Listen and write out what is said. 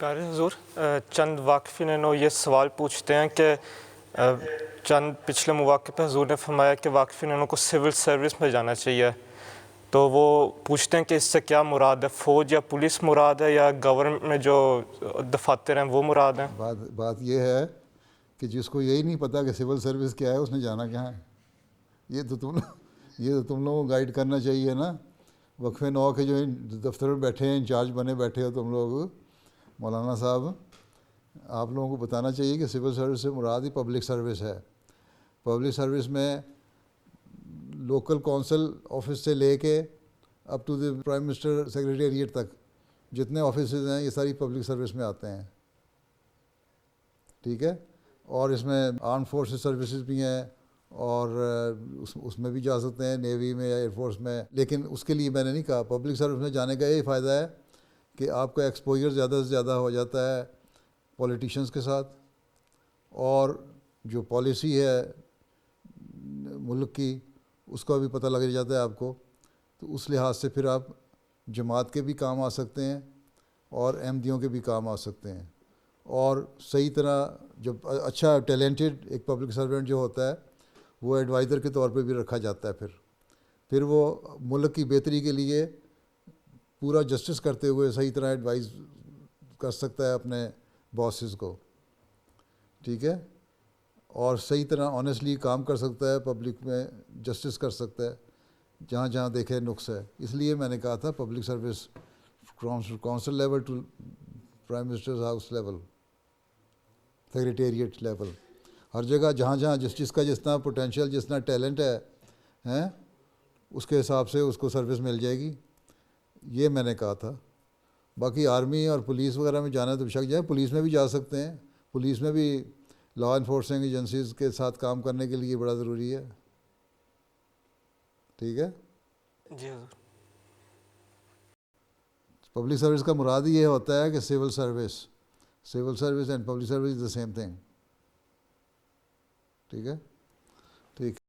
Car हुजूर, चंद वाकफ़ीन ये सवाल पूछते हैं कि चंद पिछले मौक़े पे हुजूर ने फरमाया कि वाकफ़ीन को सिविल सर्विस में जाना चाहिए, तो वो पूछते हैं कि इससे क्या मुराद है, फ़ौज या पुलिस मुराद है या गवर्नमेंट में जो दफातर हैं वो मुराद हैं? बात ये है कि जिसको यही नहीं पता कि सिविल सर्विस क्या है उसने जाना कहाँ है। ये तो तुम लोगों को गाइड करना चाहिए ना। वक्फ़े 9 के जो दफ्तर में बैठे हैं, इंचार्ज बने बैठे हो तुम लोग, मौलाना साहब, आप लोगों को बताना चाहिए कि सिविल सर्विस से मुराद ही पब्लिक सर्विस है। पब्लिक सर्विस में लोकल कौंसिल ऑफिस से लेके up to the prime minister secretariat तक जितने ऑफिसेज हैं ये सारी पब्लिक सर्विस में आते हैं, ठीक है। और इसमें आर्म फोर्सेस सर्विसेज भी हैं और उसमें भी जा सकते हैं, नेवी में या एयरफोर्स में। लेकिन उसके लिए मैंने नहीं कहा, पब्लिक सर्विस में जाने का यही फ़ायदा है कि आपका एक्सपोजर ज़्यादा से ज़्यादा हो जाता है पॉलिटिशियंस के साथ, और जो पॉलिसी है मुल्क की उसका भी पता लग जाता है आपको। तो उस लिहाज से फिर आप जमात के भी काम आ सकते हैं और अहमदियों के भी काम आ सकते हैं। और सही तरह जब अच्छा टैलेंटेड एक पब्लिक सर्वेंट जो होता है वो एडवाइज़र के तौर पे भी रखा जाता है। फिर वो मुल्क की बेहतरी के लिए पूरा जस्टिस करते हुए सही तरह एडवाइस कर सकता है अपने बॉसेस को, ठीक है। और सही तरह ऑनेस्टली काम कर सकता है, पब्लिक में जस्टिस कर सकता है जहाँ जहाँ देखे नुक्स है। इसलिए मैंने कहा था public service council level to prime ministers house level, secretariat level, हर जगह जहाँ जहाँ जस्टिस का जितना पोटेंशियल, जितना टैलेंट है उसके हिसाब से उसको सर्विस मिल जाएगी, ये मैंने कहा था। बाकी आर्मी और पुलिस वगैरह में जाना तो बेशक जाए, पुलिस में भी जा सकते हैं। पुलिस में भी लॉ इन्फोर्सिंग एजेंसीज के साथ काम करने के लिए बड़ा ज़रूरी है, ठीक है जी हुजूर। पब्लिक सर्विस का मुराद ही ये होता है कि civil service and public service is the same thing, ठीक है, ठीक।